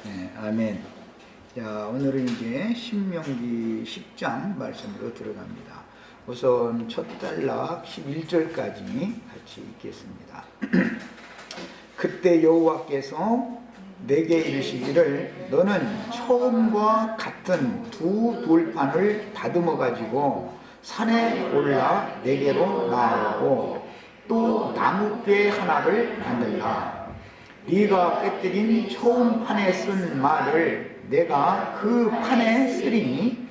네, 아멘. 자, 오늘은 이제 신명기 10장 말씀으로 들어갑니다. 우선 첫 단락 11절까지 같이 읽겠습니다. 그때 여호와께서 내게 이르시기를 너는 처음과 같은 두 돌판을 다듬어 가지고 산에 올라 내게로 나오고 또 나무깨 하나를 만들라. 네가 깨뜨린 처음 판에 쓴 말을 내가 그 판에 쓰리니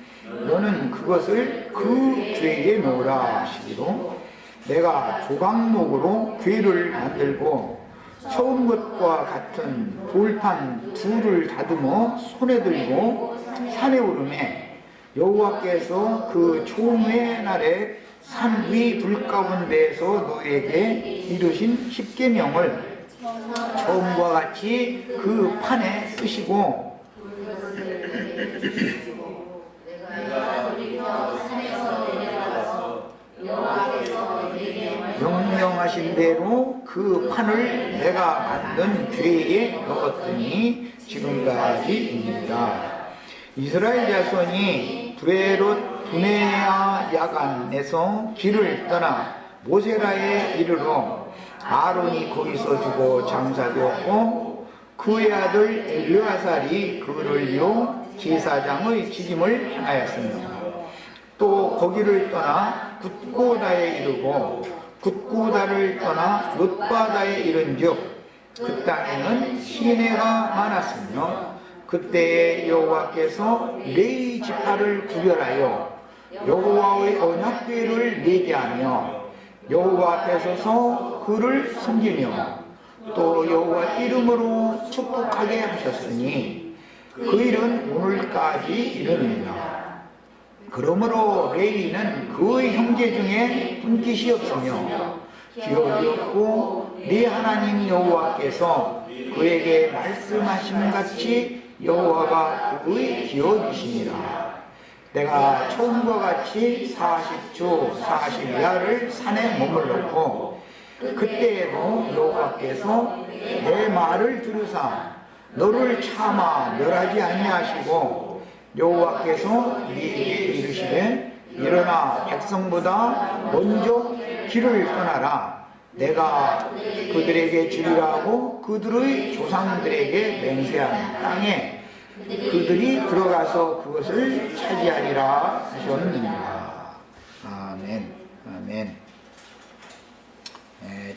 너는 그것을 그 궤에 놓으라 하시기로 내가 조각목으로 궤를 만들고 처음 것과 같은 돌판 둘을 다듬어 손에 들고 산에 오르매 여호와께서 그 초음의 날에 산 위 불 가운데에서 너에게 이르신 십계명을 처음과 같이 그 판에 쓰시고 명령하신 대로 그 판을 내가 만든 궤에 넣었더니 지금까지입니다. 이스라엘 자손이 브네야 야간에서 길을 떠나 모세라에 이르러 아론이 거기서 죽어 장사되었고 그의 아들 엘르아살이 그를 이어 제사장의 직임을 행하였습니다. 또 거기를 떠나 굿고다에 이르고 굿고다를 떠나 롯바다에 이른즉 그 땅에는 시내가 많았으며 그때에 여호와께서 레위 지파를 구별하여 여호와의 언약궤를 내게 하며 여호와 앞에 서서 그를 섬기며 또 여호와 이름으로 축복하게 하셨으니 그 일은 오늘까지 이르느니라. 그러므로 레위는 그의 형제 중에 분깃이 없으며 기업이 없고 네 하나님 여호와께서 그에게 말씀하신 같이 여호와가 그의 기업이시니라. 내가 처음과 같이 40주 40야를 산에 머물렀고 그때에도 여호와께서 내 말을 들으사 너를 차마 멸하지 아니하시고 여호와께서 네게 이르시되 일어나 백성보다 먼저 길을 떠나라. 내가 그들에게 주리라 하고 그들의 조상들에게 맹세한 땅에 그들이 들어가서 그것을 차지하리라 하셨느니라. 아멘. 아멘.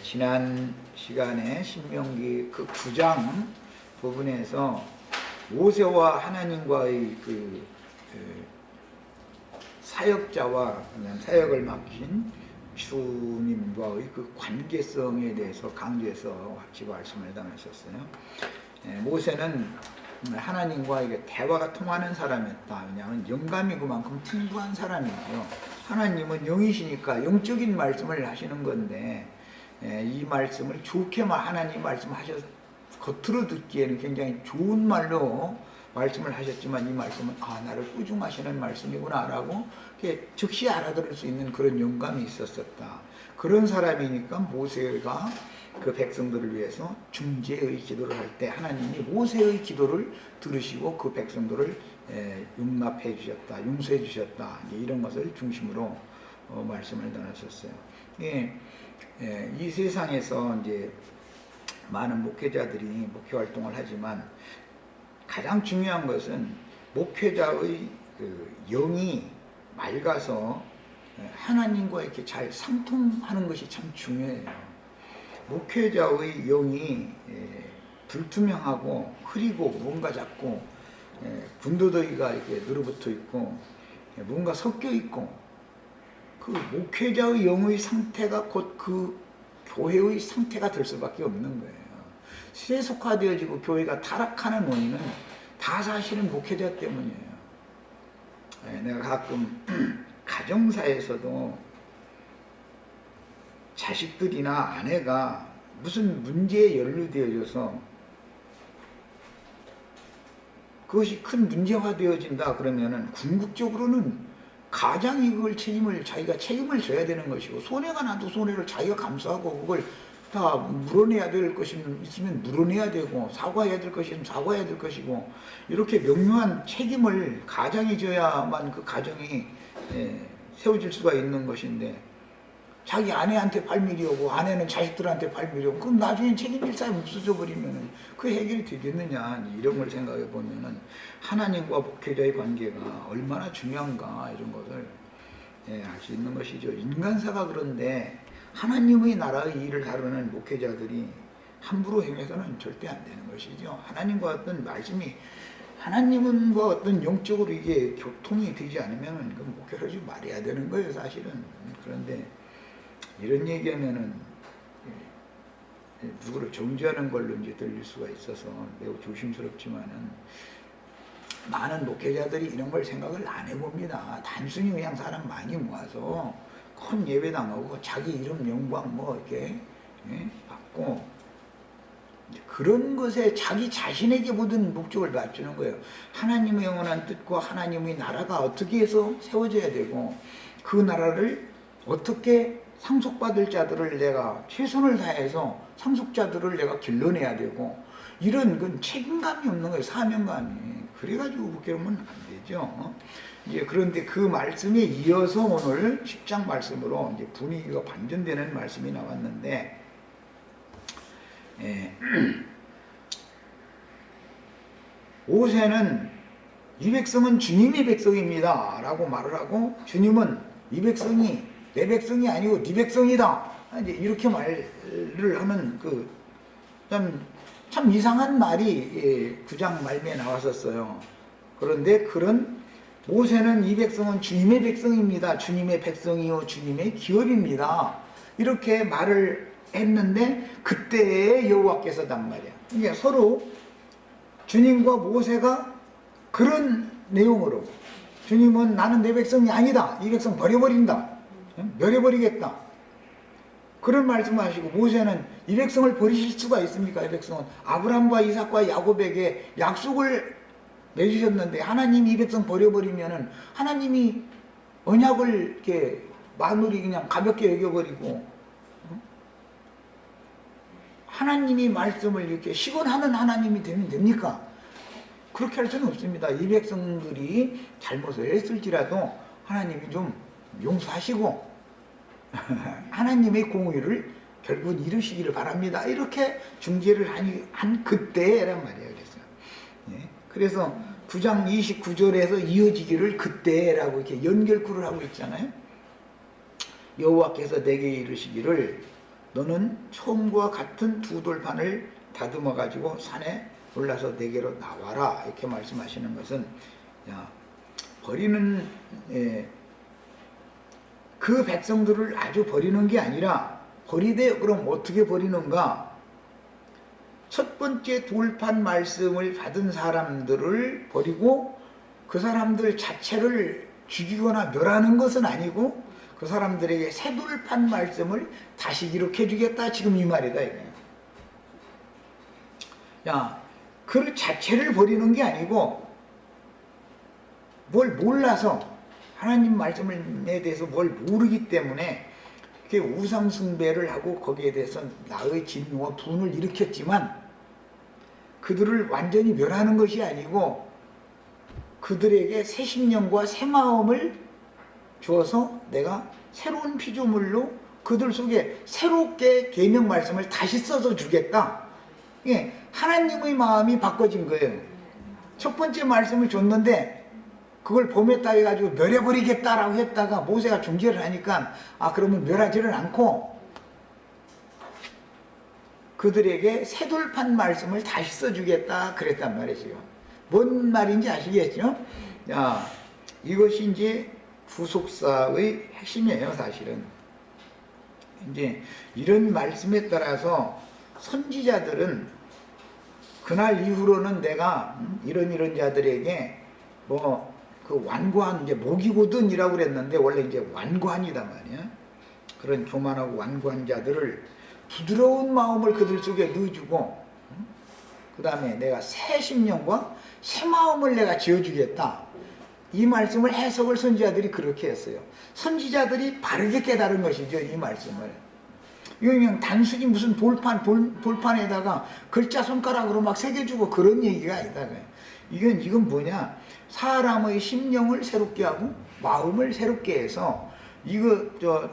지난 시간에 신명기 그 9장 부분에서 모세와 하나님과의 그 사역자와 사역을 맡긴 주님과의 그 관계성에 대해서 강조해서 같이 말씀을 당하셨어요. 모세는 하나님과 이게 대화가 통하는 사람이었다. 왜냐하면 영감이 그만큼 풍부한 사람이고요. 하나님은 영이시니까 영적인 말씀을 하시는 건데 이 말씀을 좋게만 하나님 말씀하셔서 겉으로 듣기에는 굉장히 좋은 말로 말씀을 하셨지만 이 말씀은 나를 꾸중하시는 말씀이구나 라고 즉시 알아들을 수 있는 그런 영감이 있었었다. 그런 사람이니까 모세가 그 백성들을 위해서 중재의 기도를 할 때 하나님이 모세의 기도를 들으시고 그 백성들을 용납해 주셨다, 용서해 주셨다, 이런 것을 중심으로 말씀을 나누셨어요. 이 세상에서 이제 많은 목회자들이 목회 활동을 하지만 가장 중요한 것은 목회자의 그 영이 맑아서 하나님과 이렇게 잘 상통하는 것이 참 중요해요. 목회자의 영이 불투명하고 흐리고 뭔가 자꾸 군더더기가 이렇게 늘어붙어 있고 뭔가 섞여 있고 그 목회자의 영의 상태가 곧 그 교회의 상태가 될 수밖에 없는 거예요. 세속화되어지고 교회가 타락하는 원인은 다 사실은 목회자 때문이에요. 내가 가끔 가정사에서도 자식들이나 아내가 무슨 문제에 연루되어져서 그것이 큰 문제화 되어진다 그러면은 궁극적으로는 가장이 그걸 자기가 책임을 져야 되는 것이고 손해가 나도 손해를 자기가 감수하고 그걸 다 물어내야 될 것이 있으면 물어내야 되고, 사과해야 될 것이 있으면 사과해야 될 것이고, 이렇게 명료한 책임을 가장이 져야만 그 가정이 세워질 수가 있는 것인데, 자기 아내한테 발밀이 오고 아내는 자식들한테 발밀이 오고, 그럼 나중에 책임질 사람이 없어져 버리면 그 해결이 되겠느냐, 이런 걸 생각해 보면은 하나님과 목회자의 관계가 얼마나 중요한가, 이런 것을 알 수 있는 것이죠. 인간사가 그런데 하나님의 나라의 일을 다루는 목회자들이 함부로 행해서는 절대 안 되는 것이죠. 하나님과 어떤 말씀이, 하나님과 어떤 영적으로 이게 교통이 되지 않으면 그 목회를 하지 말아야 되는 거예요, 사실은. 그런데 이런 얘기하면은 누구를 정죄하는 걸로 이제 들릴 수가 있어서 매우 조심스럽지만은, 많은 목회자들이 이런 걸 생각을 안 해봅니다. 단순히 그냥 사람 많이 모아서 큰 예배당하고 자기 이름 영광 뭐 이렇게 받고, 그런 것에 자기 자신에게 모든 목적을 맞추는 거예요. 하나님의 영원한 뜻과 하나님의 나라가 어떻게 해서 세워져야 되고, 그 나라를 어떻게 상속받을 자들을 내가 최선을 다해서 상속자들을 내가 길러내야 되고, 이런 그 책임감이 없는 거예요. 사명감이. 그래가지고 목회하면 안 되죠. 이제 그런데 그 말씀에 이어서 오늘 10장 말씀으로 이제 분위기가 반전되는 말씀이 나왔는데, 모세는 이 백성은 주님의 백성입니다 라고 말을 하고, 주님은 이 백성이 내 백성이 아니고 네 백성이다, 이제 이렇게 말을 하는 그 참 이상한 말이 9장 말미에 나왔었어요. 그런데 그런 모세는 이 백성은 주님의 백성입니다, 주님의 백성이요 주님의 기업입니다, 이렇게 말을 했는데, 그때에 여호와께서단 말이야. 이게 서로 주님과 모세가 그런 내용으로, 주님은 나는 내 백성이 아니다, 이 백성 버려버린다, 멸해버리겠다, 그런 말씀하시고, 모세는 이 백성을 버리실 수가 있습니까? 이 백성은 아브라함과 이삭과 야곱에게 약속을 맺으셨는데, 하나님이 이 백성 버려버리면은 하나님이 언약을 이렇게 마무리 그냥 가볍게 여겨버리고, 하나님이 말씀을 이렇게 시건하는 하나님이 되면 됩니까? 그렇게 할 수는 없습니다. 이 백성들이 잘못을 했을지라도 하나님이 좀 용서하시고 하나님의 공의를 결국은 이루시기를 바랍니다, 이렇게 중재를 한 그때란 말이에요. 그래서 9장 29절에서 이어지기를 그때라고 이렇게 연결구를 하고 있잖아요. 여호와께서 내게 이르시기를 너는 처음과 같은 두 돌판을 다듬어 가지고 산에 올라서 내게로 나와라, 이렇게 말씀하시는 것은, 버리는 그 백성들을 아주 버리는 게 아니라, 버리되 그럼 어떻게 버리는가? 첫 번째 돌판 말씀을 받은 사람들을 버리고 그 사람들 자체를 죽이거나 멸하는 것은 아니고, 그 사람들에게 새 돌판 말씀을 다시 기록해 주겠다, 지금 이 말이다 이거예요. 그 자체를 버리는 게 아니고, 뭘 몰라서, 하나님 말씀에 대해서 뭘 모르기 때문에 우상 숭배를 하고 거기에 대해서 나의 진노와 분을 일으켰지만, 그들을 완전히 멸하는 것이 아니고 그들에게 새 심령과 새 마음을 주어서 내가 새로운 피조물로 그들 속에 새롭게 계명 말씀을 다시 써서 주겠다. 하나님의 마음이 바꿔진 거예요. 첫 번째 말씀을 줬는데 그걸 범했다 해가지고 멸해버리겠다라고 했다가 모세가 중재를 하니까, 그러면 멸하지는 않고 그들에게 새 돌판 말씀을 다시 써주겠다 그랬단 말이죠. 뭔 말인지 아시겠죠? 이것이 이제 구속사의 핵심이에요, 사실은. 이제 이런 말씀에 따라서 선지자들은 그날 이후로는 내가 이런 자들에게 그 완고한, 이제 모기고든이라고 그랬는데 원래 이제 완고한이다 말이야. 그런 교만하고 완고한 자들을 부드러운 마음을 그들 속에 넣어주고, 그 다음에 내가 새 심령과 새 마음을 내가 지어주겠다, 이 말씀을 해석을 선지자들이 그렇게 했어요. 선지자들이 바르게 깨달은 것이죠, 이 말씀을. 이거 그냥 단순히 무슨 돌판에다가 글자 손가락으로 막 새겨주고 그런 얘기가 아니다. 이건 뭐냐? 사람의 심령을 새롭게 하고 마음을 새롭게 해서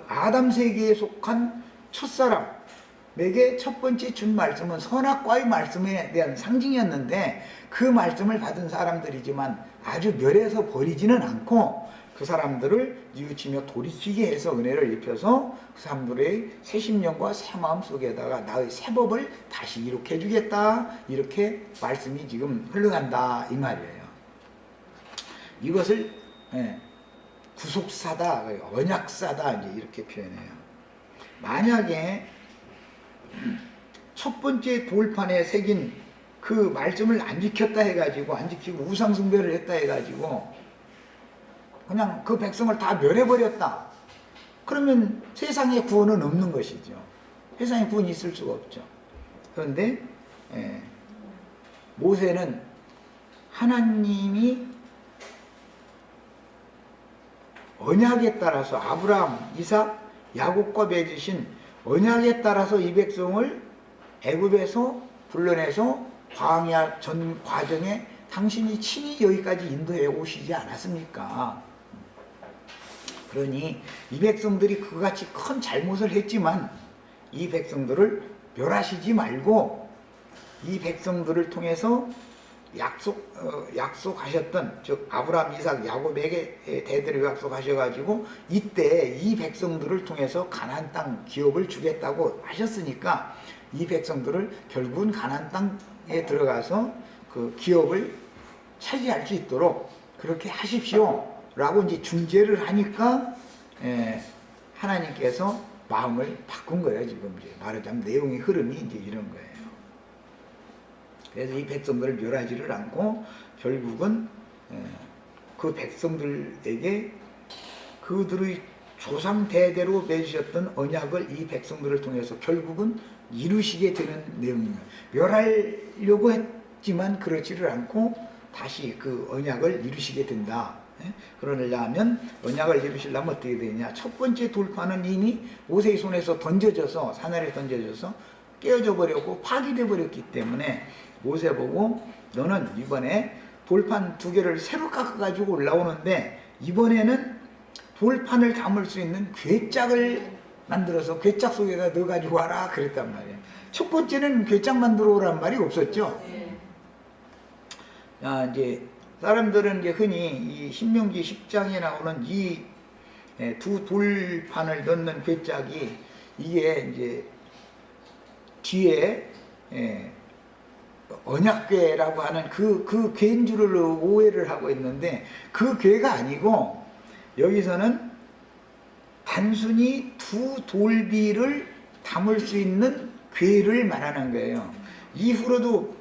아담 세계에 속한 첫사람에게 첫 번째 준 말씀은 선악과의 말씀에 대한 상징이었는데 그 말씀을 받은 사람들이지만 아주 멸해서 버리지는 않고 그 사람들을 뉘우치며 돌이키게 해서 은혜를 입혀서 그 사람들의 새 심령과 새 마음 속에다가 나의 새 법을 다시 이룩해 주겠다. 이렇게 말씀이 지금 흘러간다 이 말이에요. 이것을 구속사다, 언약사다 이제 이렇게 표현해요. 만약에 첫 번째 돌판에 새긴 그 말씀을 안 지켰다 해가지고 안 지키고 우상숭배를 했다 해가지고 그냥 그 백성을 다 멸해버렸다. 그러면 세상에 구원은 없는 것이죠. 세상에 구원이 있을 수가 없죠. 그런데 모세는 하나님이 언약에 따라서 아브라함, 이삭, 야곱과 맺으신 언약에 따라서 이 백성을 애굽에서 불러내서 광야 전 과정에 당신이 친히 여기까지 인도해 오시지 않았습니까? 그러니 이 백성들이 그같이 큰 잘못을 했지만 이 백성들을 멸하시지 말고 이 백성들을 통해서 약속하셨던 즉 아브라함, 이삭, 야곱에게 대대로 약속하셔가지고 이때 이 백성들을 통해서 가나안 땅 기업을 주겠다고 하셨으니까 이 백성들을 결국은 가나안 땅에 들어가서 그 기업을 차지할 수 있도록 그렇게 하십시오 라고 이제 중재를 하니까 하나님께서 마음을 바꾼 거예요. 지금 이제 말하자면 내용의 흐름이 이제 이런 거예요. 그래서 이 백성들을 멸하지를 않고 결국은 그 백성들에게 그들의 조상 대대로 맺으셨던 언약을 이 백성들을 통해서 결국은 이루시게 되는 내용입니다. 멸하려고 했지만 그렇지를 않고 다시 그 언약을 이루시게 된다. 그러려면 언약을 이루시려면 어떻게 되느냐? 첫 번째 돌판은 이미 모세의 손에서 던져져서 사나리에 던져져서 깨어져 버렸고 파괴돼 버렸기 때문에 모세 보고 너는 이번에 돌판 2개를 새로 깎아가지고 올라오는데 이번에는 돌판을 담을 수 있는 괴짝을 만들어서 괴짝 속에다 넣어가지고 와라 그랬단 말이에요. 첫 번째는 괴짝 만들어 오란 말이 없었죠. 이제 사람들은 이제 흔히 이 신명기 10장에 나오는 이 두 돌판을 넣는 괴짝이 이게 이제 뒤에 언약궤라고 하는 그 궤인 줄을 오해를 하고 있는데 그 궤가 아니고 여기서는 단순히 두 돌비를 담을 수 있는 궤를 말하는 거예요. 이후로도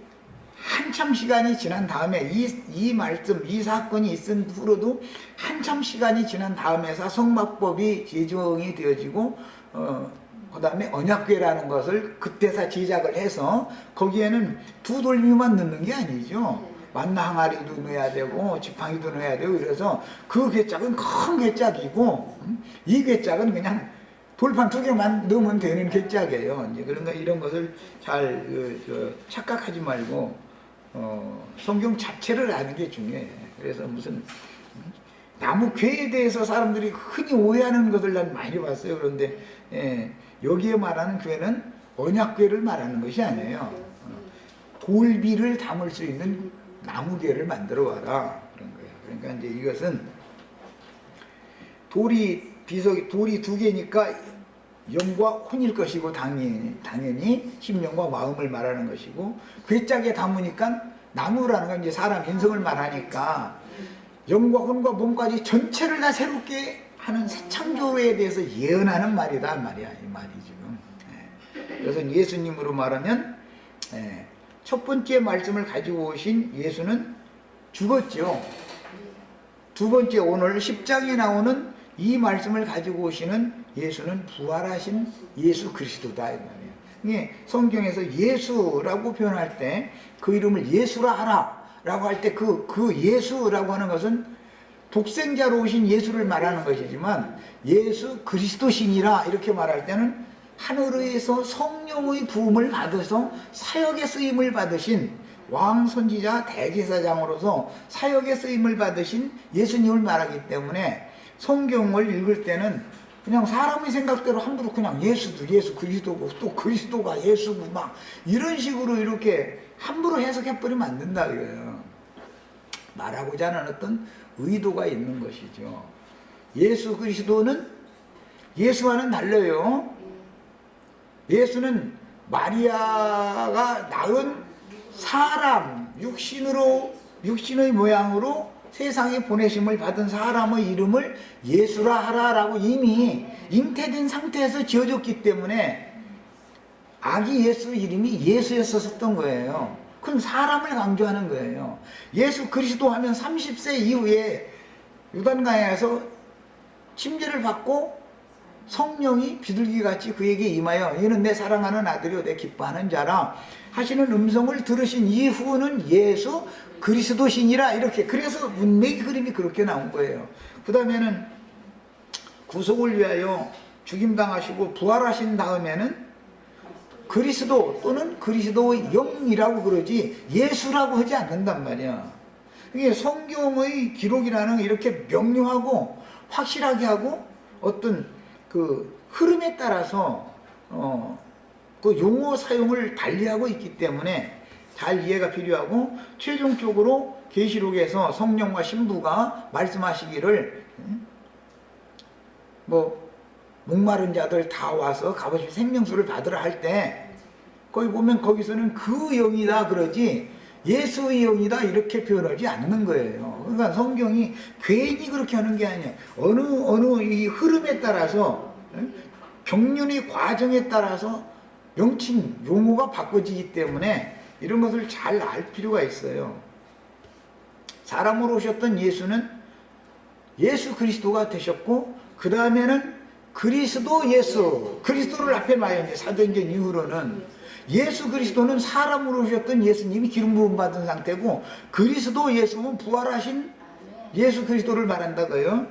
한참 시간이 지난 다음에 이 말씀, 이 사건이 있은 후로도 한참 시간이 지난 다음에 성막법이 제정이 되어지고 그 다음에 언약궤라는 것을 그때서 제작을 해서 거기에는 두 돌미만 넣는 게 아니죠. 만나 항아리도 넣어야 되고 지팡이도 넣어야 되고 이래서 그 괴짝은 큰 괴짝이고 이 괴짝은 그냥 돌판 2개만 넣으면 되는 괴짝이에요. 이제 그런가 이런 것을 잘 착각하지 말고 성경 자체를 아는 게 중요해요. 그래서 무슨 나무 궤에 대해서 사람들이 흔히 오해하는 것을 난 많이 봤어요. 그런데 여기에 말하는 궤는 언약궤를 말하는 것이 아니에요. 돌비를 담을 수 있는 나무궤를 만들어 와라 그런 거예요. 그러니까 이제 이것은 돌이 2개니까 영과 혼일 것이고 당연히 심령과 마음을 말하는 것이고 괴짝에 담으니까 나무라는 건 이제 사람 인성을 말하니까 영과 혼과 몸까지 전체를 다 새롭게 하는 새 창조에 대해서 예언하는 말이다 말이야 이 말이 지금. 그래서 예수님으로 말하면 첫 번째 말씀을 가지고 오신 예수는 죽었죠. 두 번째 오늘 10장에 나오는 이 말씀을 가지고 오시는 예수는 부활하신 예수 그리스도다 이 말이에요. 이게 성경에서 예수라고 표현할 때 그 이름을 예수라 하라 라고 할 때 그 예수라고 하는 것은 독생자로 오신 예수를 말하는 것이지만 예수 그리스도신이라 이렇게 말할 때는 하늘에서 성령의 부음을 받아서 사역의 쓰임을 받으신 왕 선지자 대제사장으로서 사역의 쓰임을 받으신 예수님을 말하기 때문에 성경을 읽을 때는 그냥 사람의 생각대로 함부로 그냥 예수도 예수 그리스도고 또 그리스도가 예수고 막 이런 식으로 이렇게 함부로 해석해버리면 안 된다 이거예요. 말하고자 하는 어떤 의도가 있는 것이죠. 예수 그리스도는 예수와는 달라요. 예수는 마리아가 낳은 사람, 육신의 모양으로 세상에 보내심을 받은 사람의 이름을 예수라 하라라고 이미 잉태된 상태에서 지어졌기 때문에 아기 예수 이름이 예수였었던 거예요. 그럼 사람을 강조하는 거예요. 예수 그리스도 하면 30세 이후에 요단강에서 침례를 받고 성령이 비둘기같이 그에게 임하여 이는 내 사랑하는 아들이요 내 기뻐하는 자라 하시는 음성을 들으신 이후는 예수 그리스도시니라 이렇게 그래서 문맥의 그림이 그렇게 나온 거예요. 그 다음에는 구속을 위하여 죽임당하시고 부활하신 다음에는 그리스도 또는 그리스도의 영이라고 그러지 예수라고 하지 않는단 말이야. 이게 성경의 기록이라는 이렇게 명료하고 확실하게 하고 어떤 그 흐름에 따라서 그 용어 사용을 달리하고 있기 때문에 잘 이해가 필요하고 최종적으로 계시록에서 성령과 신부가 말씀하시기를 뭐 목마른 자들 다 와서 값없이 생명수를 받으라 할 때 거기 보면 거기서는 그 영이다 그러지 예수의 영이다 이렇게 표현하지 않는 거예요. 그러니까 성경이 괜히 그렇게 하는 게 아니에요. 어느 이 흐름에 따라서 경륜의 과정에 따라서 명칭 용어가 바꿔지기 때문에 이런 것을 잘 알 필요가 있어요. 사람으로 오셨던 예수는 예수 그리스도가 되셨고 그 다음에는 그리스도 예수 그리스도를 앞에 놔요. 이제 사도행전 이후로는 예수 그리스도는 사람으로 오셨던 예수님이 기름 부음 받은 상태고 그리스도 예수는 부활하신 예수 그리스도를 말한다고요.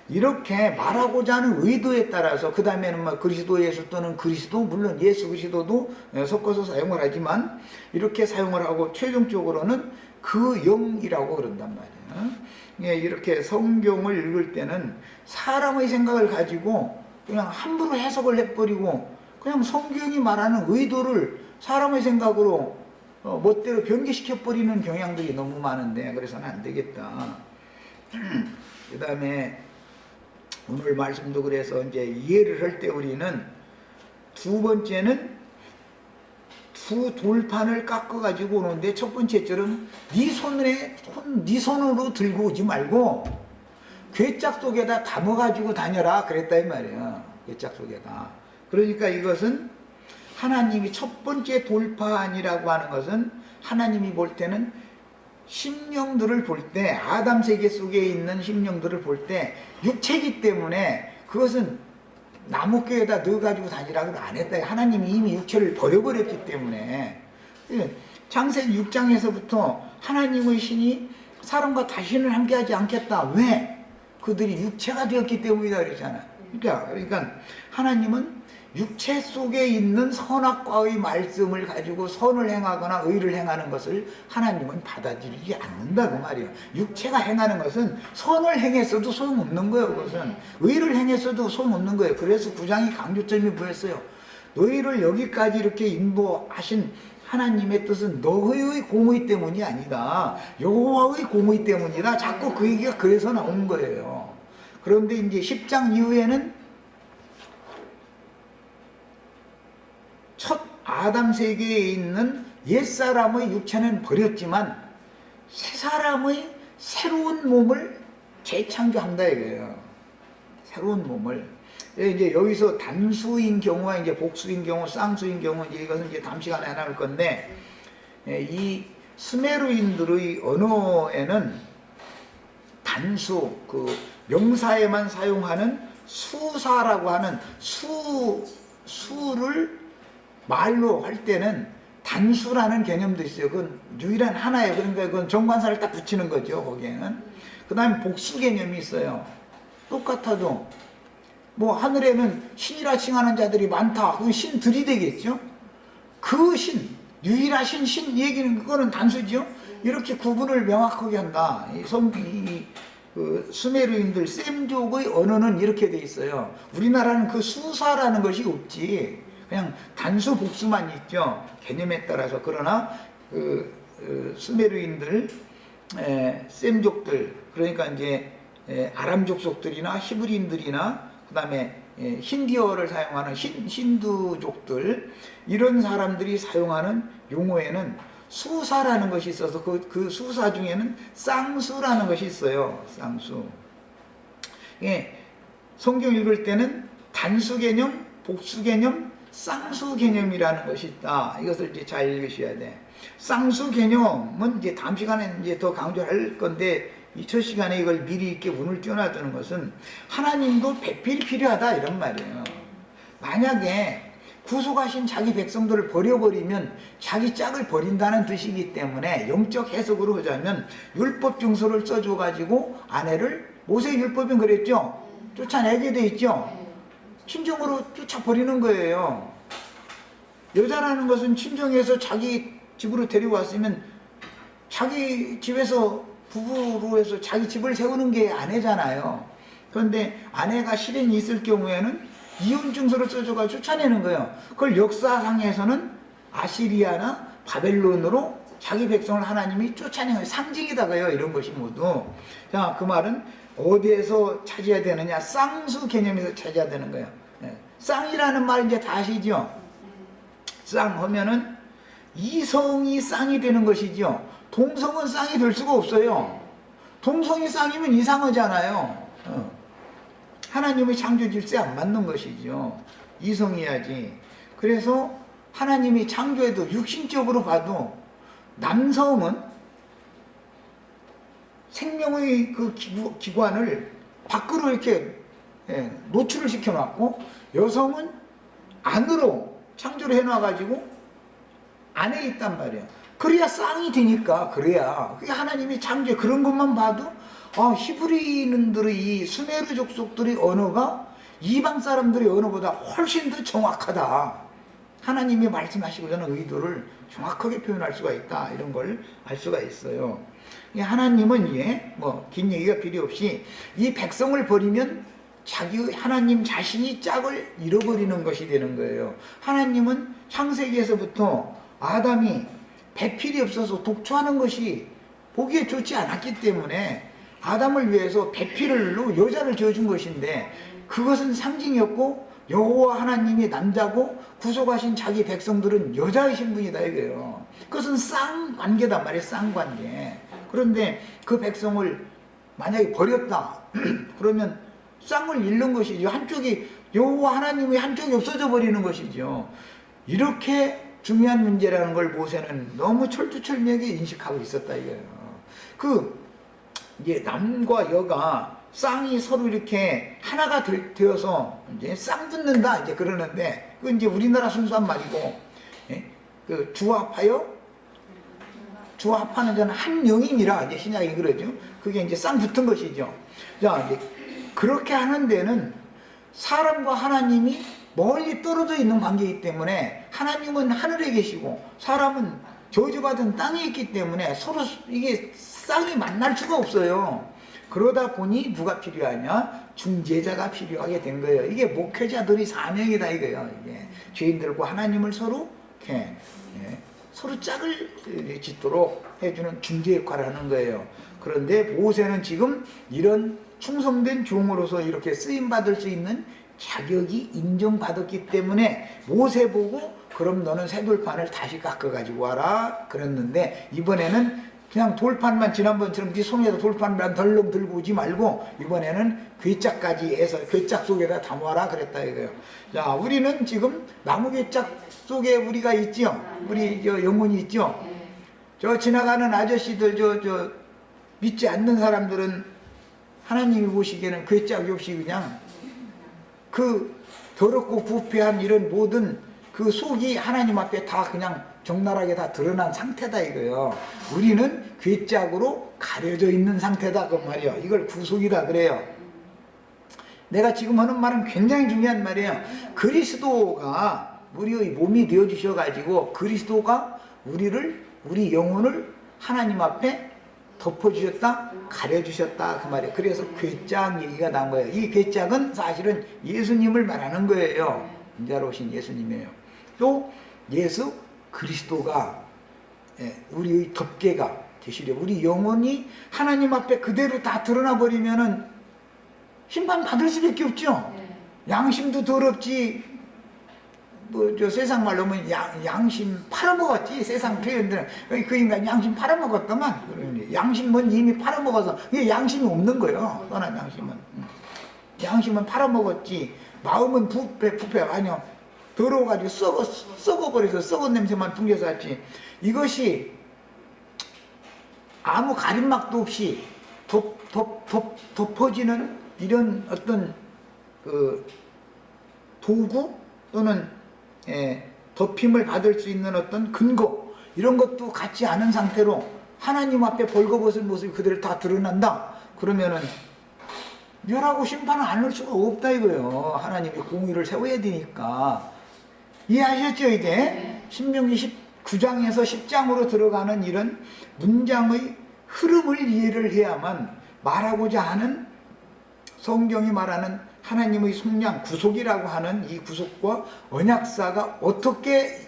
이렇게 말하고자 하는 의도에 따라서 그 다음에는 뭐 그리스도 예수 또는 그리스도 물론 예수 그리스도도 섞어서 사용을 하지만 이렇게 사용을 하고 최종적으로는 그 영이라고 그런단 말이에요. 이렇게 성경을 읽을 때는 사람의 생각을 가지고 그냥 함부로 해석을 해버리고 그냥 성경이 말하는 의도를 사람의 생각으로 멋대로 변개시켜버리는 경향들이 너무 많은데 그래서는 안 되겠다. 그 다음에 오늘 말씀도 그래서 이제 이해를 할 때 우리는 두 번째는 두 돌판을 깎아 가지고 오는데 첫 번째처럼 네 손으로 들고 오지 말고 괴짝 속에다 담아 가지고 다녀라 그랬다 이 말이야. 괴짝 속에다. 그러니까 이것은 하나님이 첫 번째 돌판이라고 하는 것은 하나님이 볼 때는 심령들을 볼 때 아담 세계 속에 있는 심령들을 볼 때 육체이기 때문에 그것은 나무교에다 넣어가지고 다니라고 안 했다. 하나님이 이미 육체를 버려버렸기 때문에 창세기 6장에서부터 하나님의 신이 사람과 다시는 함께하지 않겠다. 왜? 그들이 육체가 되었기 때문이다 그랬잖아. 그러니까 하나님은 육체 속에 있는 선악과의 말씀을 가지고 선을 행하거나 의를 행하는 것을 하나님은 받아들이지 않는다 그 말이에요. 육체가 행하는 것은 선을 행했어도 소용없는 거예요. 그것은 의를 행했어도 소용없는 거예요. 그래서 9장이 강조점이 뭐였어요? 너희를 여기까지 이렇게 인도하신 하나님의 뜻은 너희의 공의 때문이 아니다. 여호와의 공의 때문이다. 자꾸 그 얘기가 그래서 나오는 거예요. 그런데 이제 10장 이후에는 첫 아담 세계에 있는 옛사람의 육체는 버렸지만 새 사람의 새로운 몸을 재창조한다 이거예요. 새로운 몸을. 이제 여기서 단수인 경우와 이제 복수인 경우, 쌍수인 경우 이제 이것은 이제 다음 시간에 나눌 건데 이 스메르인들의 언어에는 단수 그 명사에만 사용하는 수사라고 하는 수를 말로 할 때는 단수라는 개념도 있어요. 그건 유일한 하나예요. 그러니까 그건 정관사를 딱 붙이는 거죠. 거기에는. 그 다음에 복수 개념이 있어요. 똑같아도 뭐 하늘에는 신이라 칭하는 자들이 많다. 그건 신들이 되겠죠. 그 신, 유일하신 신 얘기는 그거는 단수죠. 이렇게 구분을 명확하게 한다. 그 수메르인들 셈족의 언어는 이렇게 돼 있어요. 우리나라는 그 수사라는 것이 없지. 그냥 단수 복수만 있죠. 개념에 따라서. 그러나 수메르인들, 셈족들, 그러니까 이제 아람 족속들이나 히브리인들이나 그다음에 힌디어를 사용하는 힌두족들, 이런 사람들이 사용하는 용어에는 수사라는 것이 있어서 그 수사 중에는 쌍수라는 것이 있어요. 쌍수. 예, 성경 읽을 때는 단수 개념, 복수 개념, 쌍수 개념이라는 것이 있다. 이것을 이제 잘 읽으셔야 돼. 쌍수 개념은 이제 다음 시간에 이제 더 강조할 건데, 이 첫 시간에 이걸 미리 이렇게 운을 띄워놔두는 것은 하나님도 배필이 필요하다 이런 말이에요. 만약에 구속하신 자기 백성들을 버려버리면 자기 짝을 버린다는 뜻이기 때문에 영적 해석으로 하자면 율법 증서를 써줘가지고 아내를, 모세 율법은 그랬죠. 쫓아내게 돼 있죠. 친정으로 쫓아버리는 거예요. 여자라는 것은 친정에서 자기 집으로 데려왔으면 자기 집에서 부부로 해서 자기 집을 세우는 게 아내잖아요. 그런데 아내가 실행이 있을 경우에는 이혼 증서를 써줘가지고 쫓아내는 거예요. 그걸 역사상에서는 아시리아나 바벨론으로 자기 백성을 하나님이 쫓아내는 거예요. 상징이다가요. 이런 것이 모두. 자, 그 말은 어디에서 찾아야 되느냐? 쌍수 개념에서 찾아야 되는 거예요. 쌍이라는 말 이제 다 아시죠? 쌍 하면은 이성이 쌍이 되는 것이죠. 동성은 쌍이 될 수가 없어요. 동성이 쌍이면 이상하잖아요. 하나님의 창조 질서에 안 맞는 것이죠. 이성이야지. 그래서 하나님이 창조에도 육신적으로 봐도 남성은 생명의 그 기관을 밖으로 이렇게 노출을 시켜놨고, 여성은 안으로 창조를 해놔가지고 안에 있단 말이에요. 그래야 쌍이 되니까. 그래야 그게 하나님이 창조해. 그런 것만 봐도 히브리인들의 이 수메르 족속들의 언어가 이방 사람들의 언어보다 훨씬 더 정확하다. 하나님이 말씀하시고자 하는 의도를 정확하게 표현할 수가 있다. 이런 걸 알 수가 있어요. 하나님은 긴 얘기가 필요 없이 이 백성을 버리면 하나님 자신이 짝을 잃어버리는 것이 되는 거예요. 하나님은 창세기에서부터 아담이 배필이 없어서 독초하는 것이 보기에 좋지 않았기 때문에 아담을 위해서 배필로 여자를 지어준 것인데, 그것은 상징이었고 여호와 하나님이 남자고 구속하신 자기 백성들은 여자의 신분이다 이거예요. 그것은 쌍관계단 말이에요. 쌍관계. 그런데 그 백성을 만약에 버렸다 그러면 쌍을 잃는 것이죠. 한쪽이, 여호와 하나님의 한쪽이 없어져 버리는 것이죠. 이렇게 중요한 문제라는 걸 모세는 너무 철두철미하게 인식하고 있었다 이거예요. 이제 남과 여가 쌍이 서로 이렇게 하나가 되어서 이제 쌍붙는다 이제 그러는데, 그건 이제 우리나라 순수한 말이고, 주합하는 자는 한 영이니라 이제 신약이 그러죠. 그게 이제 쌍붙은 것이죠. 자, 이제 그렇게 하는 데는 사람과 하나님이 멀리 떨어져 있는 관계이기 때문에, 하나님은 하늘에 계시고 사람은 저주받은 땅에 있기 때문에 서로 이게 쌍이 만날 수가 없어요. 그러다 보니 누가 필요하냐? 중재자가 필요하게 된 거예요. 이게 목회자들이 사명이다 이거예요. 이게 죄인들과 하나님을 서로 서로 짝을 짓도록 해주는 중재 역할을 하는 거예요. 그런데 모세는 지금 이런 충성된 종으로서 이렇게 쓰임받을 수 있는 자격이 인정받았기 때문에 모세 보고 그럼 너는 새 돌판을 다시 깎아 가지고 와라 그랬는데, 이번에는 그냥 돌판만 지난번처럼 네 손에다 돌판만 덜렁 들고 오지 말고 이번에는 괴짝까지 해서 괴짝 속에다 담아라 그랬다 이거예요. 자, 우리는 지금 나무 괴짝 속에 우리가 있죠. 우리 영혼이 있죠. 저 지나가는 아저씨들 저 믿지 않는 사람들은 하나님이 보시기에는 괴짝이 없이 그냥 그 더럽고 부패한 이런 모든 그 속이 하나님 앞에 다 그냥 적나라하게 다 드러난 상태다 이거예요. 우리는 괴짝으로 가려져 있는 상태다 그 말이에요. 이걸 구속이다 그래요. 내가 지금 하는 말은 굉장히 중요한 말이에요. 그리스도가 우리의 몸이 되어 주셔가지고 그리스도가 우리 영혼을 하나님 앞에 덮어주셨다, 가려주셨다 그 말이에요. 그래서 괴짝 얘기가 나온 거예요. 이 괴짝은 사실은 예수님을 말하는 거예요. 인자로 오신 예수님이에요. 또 예수 그리스도가 우리의 덮개가 되시려. 우리 영혼이 하나님 앞에 그대로 다 드러나 버리면은 심판 받을 수밖에 없죠. 양심도 더럽지. 뭐 저 세상 말로 하면 양심 팔아먹었지. 세상 표현들은 그 인간 양심 팔아먹었더만. 양심은 이미 팔아먹어서 이게 양심이 없는 거예요. 떠난 양심은 팔아먹었지. 마음은 부패 아니요. 더러워가지고 썩어버려서 썩은 냄새만 풍겨쌌지. 이것이 아무 가림막도 없이 덮어지는 이런 어떤 그 도구 또는 덮임을 받을 수 있는 어떤 근거 이런 것도 갖지 않은 상태로 하나님 앞에 벌거벗은 모습이 그대로 다 드러난다. 그러면은 멸하고 심판을 안 할 수가 없다 이거예요. 하나님이 공의를 세워야 되니까. 이해하셨죠 이제? 신명기 9장에서 10장으로 들어가는 이런 문장의 흐름을 이해를 해야만 말하고자 하는 성경이 말하는 하나님의 속량, 구속이라고 하는 이 구속과 언약사가 어떻게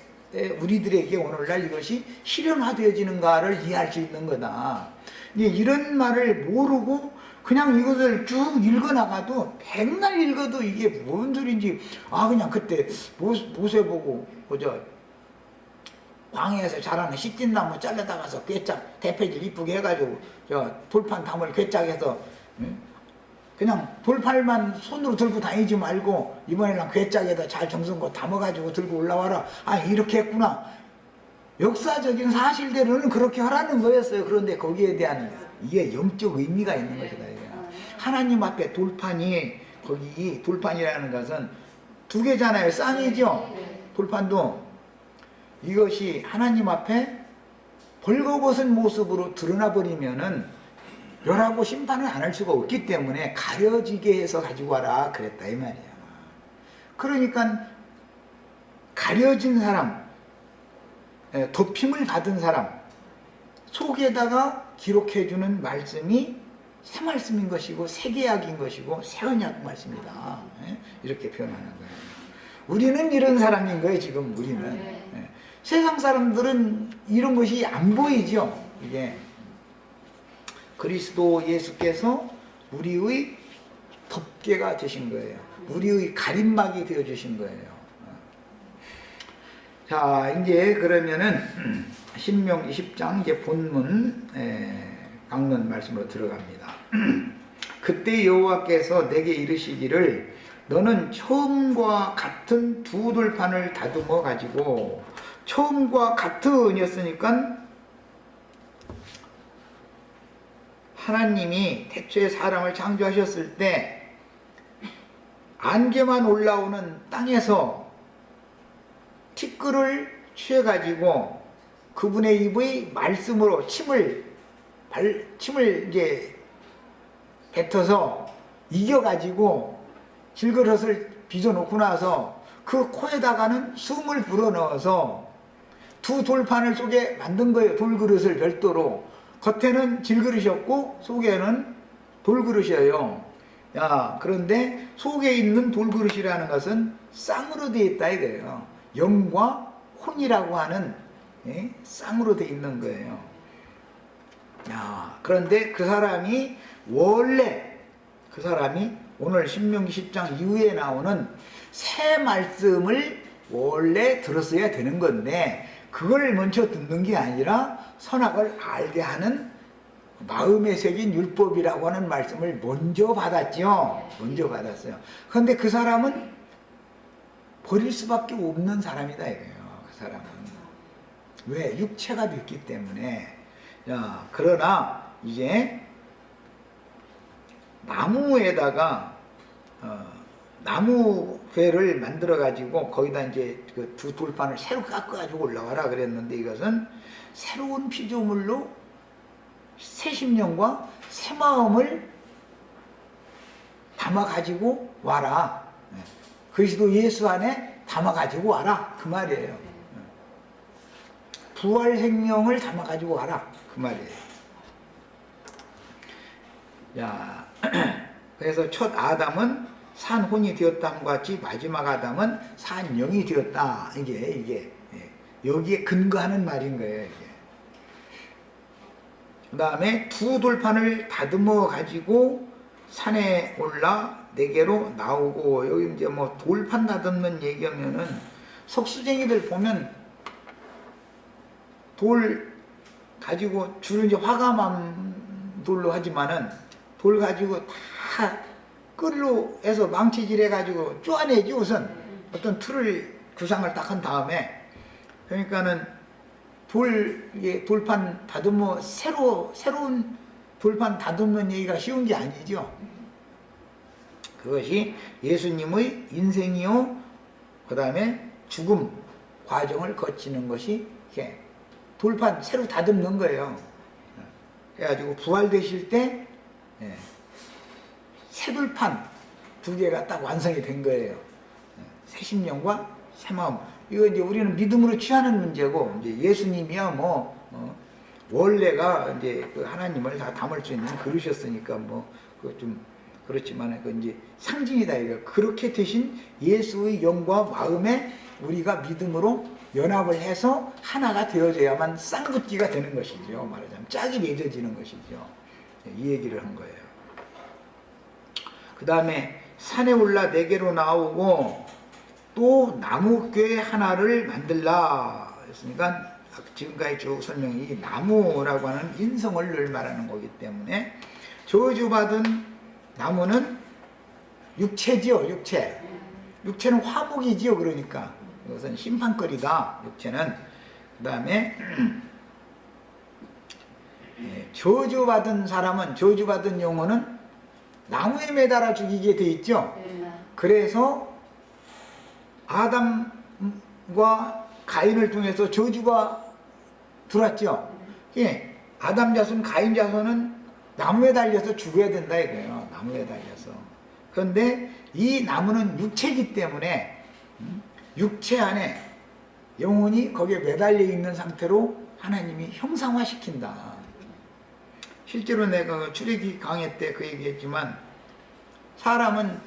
우리들에게 오늘날 이것이 실현화되어지는가를 이해할 수 있는 거다. 이런 말을 모르고 그냥 이것을 쭉 읽어나가도 백날 읽어도 이게 뭔 소리인지 그냥 그때 모세 보고 그저 광야에서 자라는 시찐나무 잘라다가서 괴짝 대패질 이쁘게 해가지고 저 돌판 담을 괴짝해서 그냥 돌팔만 손으로 들고 다니지 말고 이번에는 괴짝에다 잘 정성껏 담아가지고 들고 올라와라. 이렇게 했구나. 역사적인 사실대로는 그렇게 하라는 거였어요. 그런데 거기에 대한 이게 영적 의미가 있는 것이다. 하나님 앞에 돌판이 거기 돌판이라는 것은 두 개잖아요. 쌍이죠. 돌판도 이것이 하나님 앞에 벌거벗은 모습으로 드러나 버리면은 멸하고 심판을 안 할 수가 없기 때문에 가려지게 해서 가지고 와라 그랬다 이 말이야. 그러니까 가려진 사람, 덮임을 받은 사람 속에다가 기록해주는 말씀이 새 말씀인 것이고 새 계약인 것이고 새 언약 말씀이다. 이렇게 표현하는 거예요. 우리는 이런 사람인 거예요. 지금 우리는. 세상 사람들은 이런 것이 안 보이죠. 이게 그리스도 예수께서 우리의 덮개가 되신 거예요. 우리의 가림막이 되어 주신 거예요. 자, 이제 그러면은 신명기 10장 이제 본문 강론 말씀으로 들어갑니다. 그때 여호와께서 내게 이르시기를 너는 처음과 같은 두 돌판을 다듬어 가지고 처음과 같은이었으니까 하나님이 태초에 사람을 창조하셨을 때 안개만 올라오는 땅에서 티끌을 취해가지고 그분의 입의 말씀으로 침을 이제 뱉어서 이겨가지고 질그릇을 빚어놓고 나서 그 코에다가는 숨을 불어넣어서 두 돌판을 속에 만든 거예요. 돌그릇을 별도로. 겉에는 질그릇이었고 속에는 돌그릇이에요. 그런데 속에 있는 돌그릇이라는 것은 쌍으로 되어 있다 이거예요. 영과 혼이라고 하는 쌍으로 되어 있는 거예요. 그런데 그 사람이 오늘 신명기 10장 이후에 나오는 새 말씀을 원래 들었어야 되는 건데 그걸 먼저 듣는 게 아니라 선악을 알게 하는 마음에 새긴 율법이라고 하는 말씀을 먼저 받았죠. 먼저 받았어요. 그런데 그 사람은 버릴 수밖에 없는 사람이다 이거예요. 그 사람은. 왜? 육체가 됐기 때문에. 그러나 이제 나무에다가 나무 회를 만들어 가지고 거기다 이제 그 두 돌판을 새로 깎아 가지고 올라와라 그랬는데 이것은 새로운 피조물로 새 심령과 새 마음을 담아 가지고 와라. 그리스도 예수 안에 담아 가지고 와라. 그 말이에요. 부활 생명을 담아 가지고 와라. 그 말이에요. 자, 그래서 첫 아담은 산 혼이 되었다함과 같이 마지막 아담은 산 영이 되었다. 이게 여기에 근거하는 말인 거예요. 이게. 그 다음에 두 돌판을 다듬어 가지고 산에 올라 내게로 나오고, 여기 이제 뭐 돌판 다듬는 얘기하면은 석수쟁이들 보면 돌 가지고 주로 이제 화가만 돌로 하지만은 돌 가지고 다 끌로 해서 망치질 해가지고 쪼아내지. 우선 어떤 틀을 구상을 딱 한 다음에, 그러니까는 돌판 다듬어 새로운 돌판 다듬는 얘기가 쉬운 게 아니죠. 그것이 예수님의 인생이요, 그 다음에 죽음 과정을 거치는 것이 이렇게 돌판 새로 다듬는 거예요. 그래가지고 부활되실 때 새 돌판 두 개가 딱 완성이 된 거예요. 새 심령과 새 마음. 이거 이제 우리는 믿음으로 취하는 문제고, 이제 예수님이야 원래가 이제 그 하나님을 다 담을 수 있는 그릇이었으니까 그 좀 그렇지만 그 이제 상징이다 이거. 그렇게 되신 예수의 영과 마음에 우리가 믿음으로 연합을 해서 하나가 되어져야만 쌍붙기가 되는 것이죠. 말하자면 짝이 맺어지는 것이죠. 이 얘기를 한 거예요. 그 다음에 산에 올라 내게로 나오고 또 나무궤 하나를 만들라 했으니까, 지금까지 쭉 설명이 이 나무라고 하는 인성을 늘 말하는 거기 때문에, 저주받은 나무는 육체지요. 육체는 화목이지요. 그러니까 이것은 심판거리다, 육체는. 그 다음에 저주받은 사람은, 저주받은 영혼은 나무에 매달아 죽이게 돼 있죠. 그래서 아담과 가인을 통해서 저주가 들어왔죠. 예, 아담 자손, 가인 자손은 나무에 달려서 죽어야 된다 이거예요. 나무에 달려서. 그런데 이 나무는 육체이기 때문에 육체 안에 영혼이 거기에 매달려 있는 상태로 하나님이 형상화시킨다. 실제로 내가 출애기 강해 때 그 얘기했지만, 사람은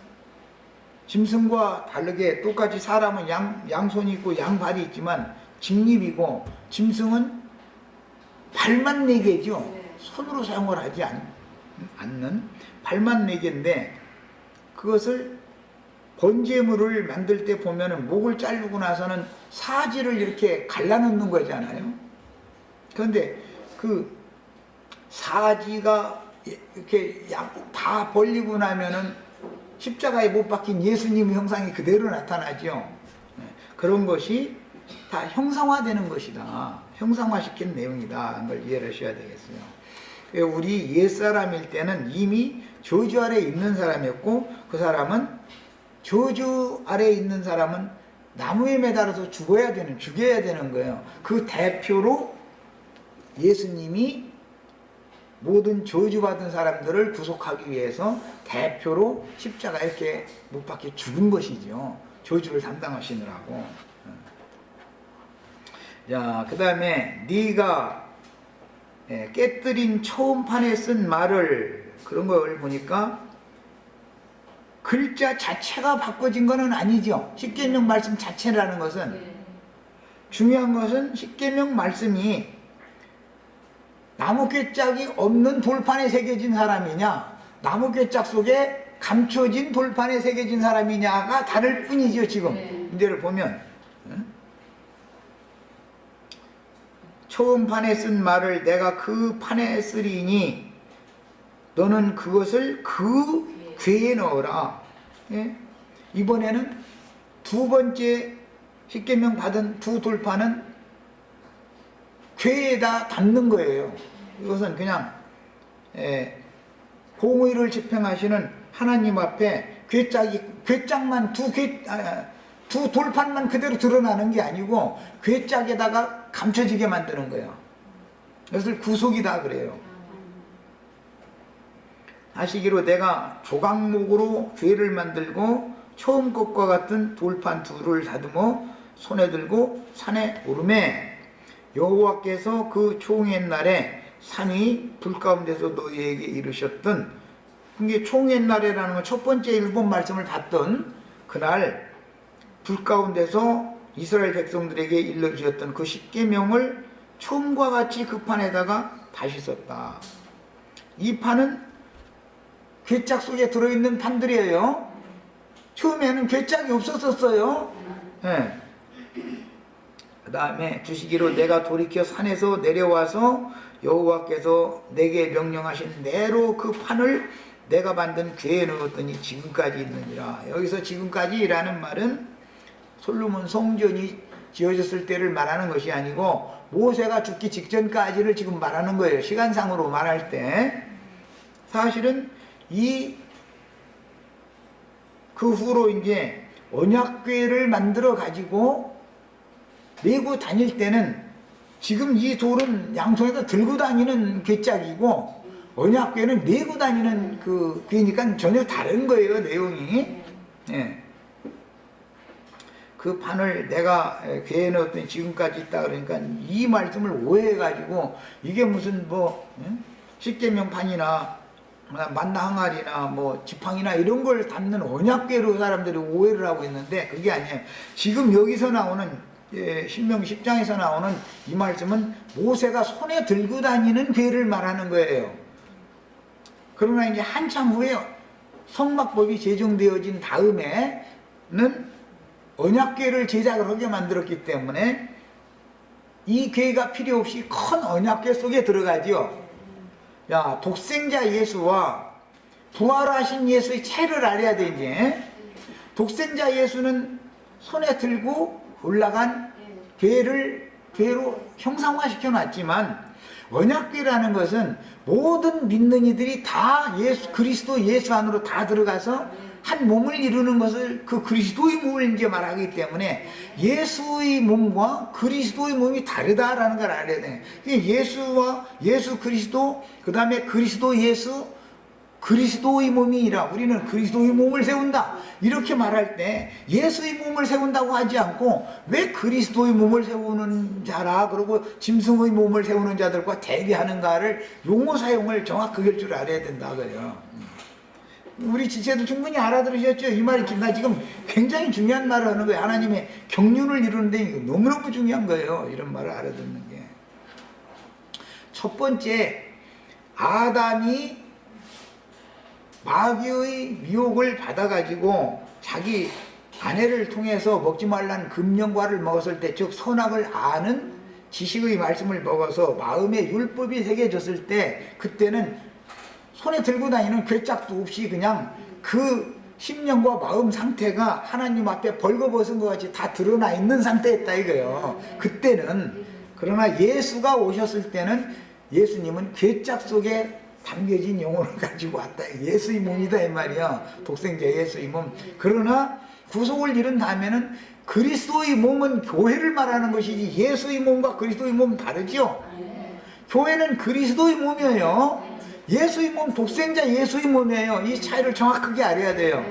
짐승과 다르게 똑같이 사람은 양손이 있고 양발이 있지만 직립이고, 짐승은 발만 4개죠. 손으로 사용을 하지 않는 발만 4개인데, 그것을 번제물을 만들 때 보면은 목을 자르고 나서는 사지를 이렇게 갈라놓는 거잖아요. 그런데 그 사지가 이렇게 다 벌리고 나면은 십자가에 못 박힌 예수님의 형상이 그대로 나타나죠. 그런 것이 다 형상화되는 것이다. 형상화시킨 내용이다. 그걸 이해를 하셔야 되겠어요. 우리 옛사람일 때는 이미 저주 아래에 있는 사람이었고, 그 사람은, 저주 아래에 있는 사람은 나무에 매달아서 죽어야 되는 거예요. 그 대표로 예수님이 모든 저주받은 사람들을 구속하기 위해서 대표로 십자가에 이렇게 못 박혀 죽은 것이죠. 저주를 담당하시느라고. 자, 그 다음에 네가 깨뜨린 초음판에 쓴 말을, 그런 걸 보니까 글자 자체가 바꿔진 것은 아니죠. 십계명 말씀 자체라는 것은, 중요한 것은 십계명 말씀이 나무궤짝이 없는 돌판에 새겨진 사람이냐, 나무궤짝 속에 감춰진 돌판에 새겨진 사람이냐가 다를 뿐이죠. 지금 문제를 보면 초음판에 쓴 말을 내가 그 판에 쓰리니 너는 그것을 그 궤에 넣어라. 예? 이번에는 두 번째 십계명 받은 두 돌판은 궤에다 담는 거예요. 이것은 그냥 공의를 집행하시는 하나님 앞에 궤짝만 두 돌판만 그대로 드러나는 게 아니고 궤짝에다가 감춰지게 만드는 거예요. 그것을 구속이다 그래요. 하시기로 내가 조각목으로 궤를 만들고 처음 것과 같은 돌판 둘을 다듬어 손에 들고 산에 오르매 여호와께서 그 총회 날에 산이 불 가운데서 너희에게 이르셨던, 이게 총회 날에라는 건 첫 번째 일본 말씀을 봤던 그날 불 가운데서 이스라엘 백성들에게 일러주셨던 그 십계명을 처음과 같이 그 판에다가 다시 썼다. 이 판은 괴짝 속에 들어있는 판들이에요. 처음에는 괴짝이 없었었어요. 네. 그 다음에 주시기로 내가 돌이켜 산에서 내려와서 여호와께서 내게 명령하신 대로 그 판을 내가 만든 궤에 넣었더니 지금까지 있느니라. 여기서 지금까지라는 말은 솔로몬 성전이 지어졌을 때를 말하는 것이 아니고 모세가 죽기 직전까지를 지금 말하는 거예요. 시간상으로 말할 때. 사실은 그 후로 이제 언약궤를 만들어 가지고 메고 다닐 때는 지금 이 돌은 양손에다 들고 다니는 괴짝이고 언약궤는 메고 다니는 그 궤니까 전혀 다른 거예요, 내용이. 예. 그 판을 내가 궤에 넣었더니 지금까지 있다 그러니까 이 말씀을 오해해가지고 이게 무슨 십계명판이나 만나 항아리나 뭐 지팡이나 이런 걸 담는 언약궤로 사람들이 오해를 하고 있는데 그게 아니에요. 지금 여기서 나오는 신명기 10장에서 나오는 이 말씀은 모세가 손에 들고 다니는 궤를 말하는 거예요. 그러나 이제 한참 후에 성막법이 제정되어진 다음에는 언약궤를 제작을 하게 만들었기 때문에 이 궤가 필요 없이 큰 언약궤 속에 들어가죠. 야, 독생자 예수와 부활하신 예수의 차이를 알아야 돼. 이제 독생자 예수는 손에 들고 올라간 궤로 형상화시켜 놨지만 언약궤라는 것은 모든 믿는 이들이 다 그리스도 예수 안으로 다 들어가서 한 몸을 이루는 것을 그 그리스도의 몸을 이제 말하기 때문에 예수의 몸과 그리스도의 몸이 다르다라는 걸 알아야 돼. 예수와 예수 그리스도, 그 다음에 그리스도 예수, 그리스도의 몸이라 우리는 그리스도의 몸을 세운다 이렇게 말할 때 예수의 몸을 세운다고 하지 않고 왜 그리스도의 몸을 세우는 자라 그러고 짐승의 몸을 세우는 자들과 대비하는가를 용어 사용을 정확하게 할 줄 알아야 된다 그래요. 우리 지체도 충분히 알아들으셨죠? 이 말이 나 지금 굉장히 중요한 말을 하는 거예요. 하나님의 경륜을 이루는데 너무너무 중요한 거예요. 이런 말을 알아듣는 게. 첫 번째, 아담이 마귀의 미혹을 받아가지고 자기 아내를 통해서 먹지 말라는 금령과를 먹었을 때, 즉 선악을 아는 지식의 말씀을 먹어서 마음의 율법이 새겨졌을 때, 그때는 손에 들고 다니는 괴짝도 없이 그냥 그 심령과 마음 상태가 하나님 앞에 벌거벗은 것 같이 다 드러나 있는 상태였다 이거예요. 그때는. 그러나 예수가 오셨을 때는 예수님은 괴짝 속에 담겨진 영혼을 가지고 왔다. 예수의 몸이다 이 말이야. 독생자 예수의 몸. 그러나 구속을 이룬 다음에는 그리스도의 몸은 교회를 말하는 것이지 예수의 몸과 그리스도의 몸은 다르죠. 교회는 그리스도의 몸이에요. 예수의 몸, 독생자 예수의 몸이에요. 이 차이를 정확하게 알아야 돼요.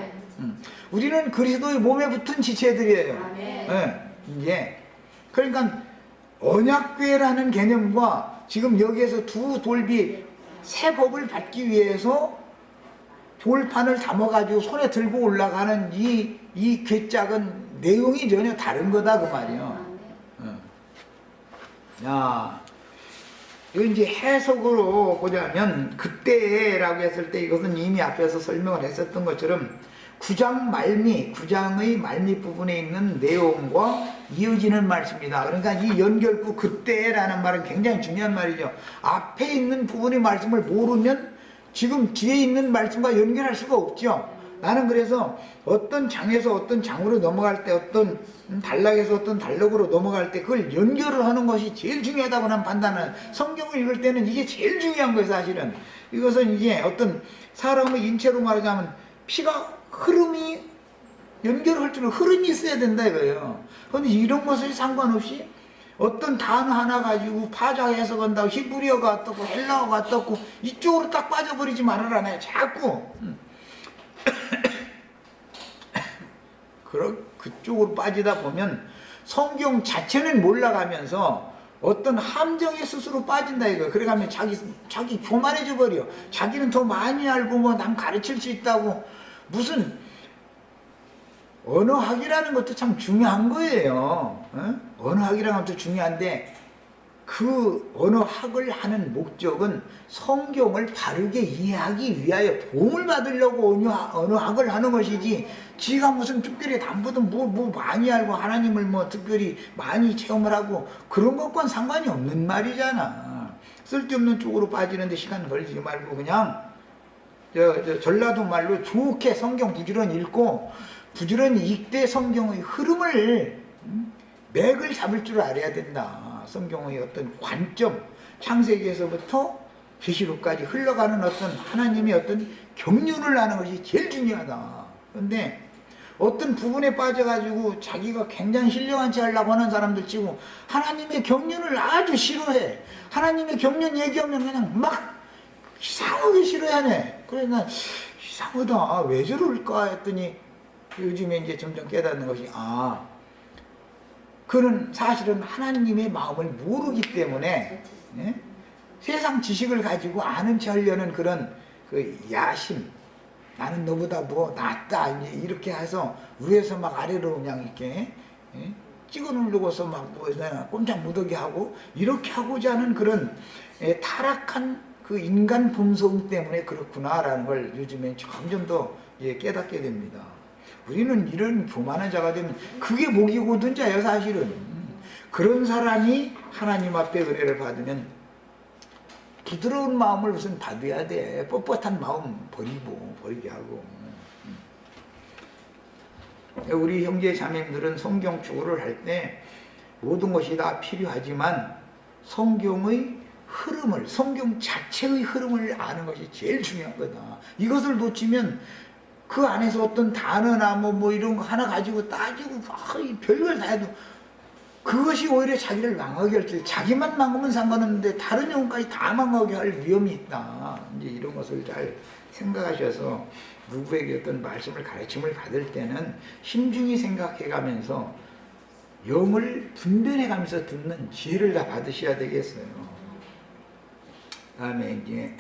우리는 그리스도의 몸에 붙은 지체들이에요. 예. 그러니까 언약궤라는 개념과 지금 여기에서 두 돌비 새 법을 받기 위해서 돌판을 담아가지고 손에 들고 올라가는 이 괴짝은 내용이 전혀 다른 거다 그 말이에요. 야. 이거 이제 해석으로 보자면 그때라고 했을 때 이것은 이미 앞에서 설명을 했었던 것처럼 9장의 말미 부분에 있는 내용과 이어지는 말씀이다. 그러니까 이 연결구 그때라는 말은 굉장히 중요한 말이죠. 앞에 있는 부분의 말씀을 모르면 지금 뒤에 있는 말씀과 연결할 수가 없죠. 나는 그래서 어떤 장에서 어떤 장으로 넘어갈 때, 어떤 단락에서 어떤 단락으로 넘어갈 때 그걸 연결을 하는 것이 제일 중요하다고 난 판단을. 성경을 읽을 때는 이게 제일 중요한 거예요 사실은. 이것은 이게 어떤 사람의 인체로 말하자면 피가 흐름이 연결할 줄은 흐름이 있어야 된다 이거예요. 그런데 이런 것을 상관없이 어떤 단어 하나 가지고 파자 해석한다고 히브리어가 어떻고 헬라어가 어떻고 이쪽으로 딱 빠져버리지 말으라네. 자꾸 그쪽으로 빠지다 보면 성경 자체는 몰라가면서 어떤 함정에 스스로 빠진다 이거. 그래가면 자기 교만해져 버려. 자기는 더 많이 알고 뭐 남 가르칠 수 있다고. 무슨 언어학이라는 것도 참 중요한 거예요. 언어학이라는 것도 중요한데 그 언어학을 하는 목적은 성경을 바르게 이해하기 위하여 도움을 받으려고 언어학을 하는 것이지, 지가 무슨 특별히 남보다 뭐 많이 알고 하나님을 뭐 특별히 많이 체험을 하고 그런 것과는 상관이 없는 말이잖아. 쓸데없는 쪽으로 빠지는데 시간 걸리지 말고 그냥 전라도 말로 좋게 성경 부지런히 읽고 부지런히 읽되 성경의 흐름을 맥을 잡을 줄 알아야 된다. 성경의 어떤 관점, 창세기에서부터 계시록까지 흘러가는 어떤 하나님의 어떤 경륜을 아는 것이 제일 중요하다. 그런데 어떤 부분에 빠져가지고 자기가 굉장히 힐링한 채 하려고 하는 사람들 치고 하나님의 경륜을 아주 싫어해. 하나님의 경륜 얘기하면 그냥 막 이상하게 싫어하네. 그래서 난 이상하다. 왜 저럴까 했더니 요즘에 이제 점점 깨닫는 것이, 그는 사실은 하나님의 마음을 모르기 때문에 세상 지식을 가지고 아는 체 하려는 그런 그 야심, 나는 너보다 뭐 낫다 이제 이렇게 해서 위에서 막 아래로 그냥 이렇게 찍어 누르고서 막 뭐 꼼짝 못하게 하고 이렇게 하고자 하는 그런 타락한 그 인간 본성 때문에 그렇구나라는 걸 요즘에 점점 더 깨닫게 됩니다. 우리는 이런 교만한 자가 되면 그게 목이 고든 자예요. 사실은 그런 사람이 하나님 앞에 은혜를 받으면 부드러운 마음을 우선 받아야 돼. 뻣뻣한 마음 버리게 하고. 우리 형제 자매님들은 성경 추구를 할 때 모든 것이 다 필요하지만 성경의 흐름을, 성경 자체의 흐름을 아는 것이 제일 중요한 거다. 이것을 놓치면 그 안에서 어떤 단어나 뭐 이런 거 하나 가지고 따지고 별걸 다 해도 그것이 오히려 자기를 망하게 할 때, 자기만 망하면 상관없는데 다른 영혼까지 다 망하게 할 위험이 있다. 이제 이런 것을 잘 생각하셔서 누구에게 어떤 말씀을 가르침을 받을 때는 신중히 생각해 가면서 영을 분별해 가면서 듣는 지혜를 다 받으셔야 되겠어요. 다음에 이제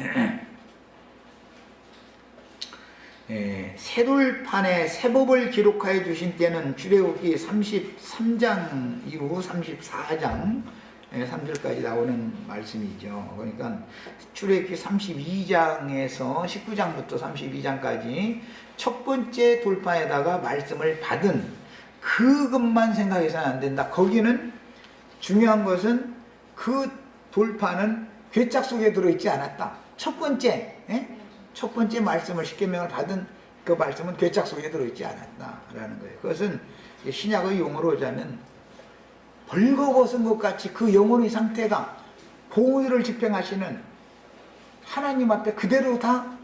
새돌판에 새법을 기록하여 주신 때는 출애굽기 33장 이후 34장 3절까지 나오는 말씀이죠. 그러니까 출애굽기 32장에서 19장부터 32장까지 첫 번째 돌판에다가 말씀을 받은 그것만 생각해서는 안 된다. 거기는 중요한 것은 그 돌판은 괴짝 속에 들어있지 않았다. 첫 번째 말씀을 십계명을 받은 그 말씀은 괴짝 속에 들어있지 않았다라는 거예요. 그것은 신약의 용어로 하자면 벌거벗은 것 같이 그 영혼의 상태가 공의를 집행하시는 하나님 앞에 그대로 다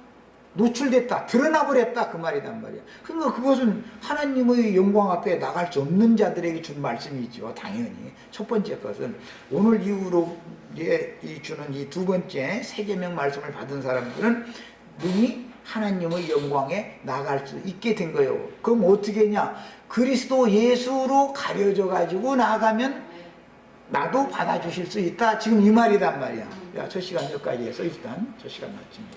노출됐다, 드러나버렸다 그 말이단 말이야. 그러니까 그것은 하나님의 영광 앞에 나갈 수 없는 자들에게 준 말씀이죠. 당연히 첫 번째 것은 오늘 이후로 주는 이 두 번째 세계명 말씀을 받은 사람들은 눈이 하나님의 영광에 나갈 수 있게 된 거예요. 그럼 어떻게 했냐? 그리스도 예수로 가려져 가지고 나가면 나도 받아주실 수 있다. 지금 이 말이란 말이야. 야, 저 시간 여기까지 해서 일단 저 시간 마칩니다.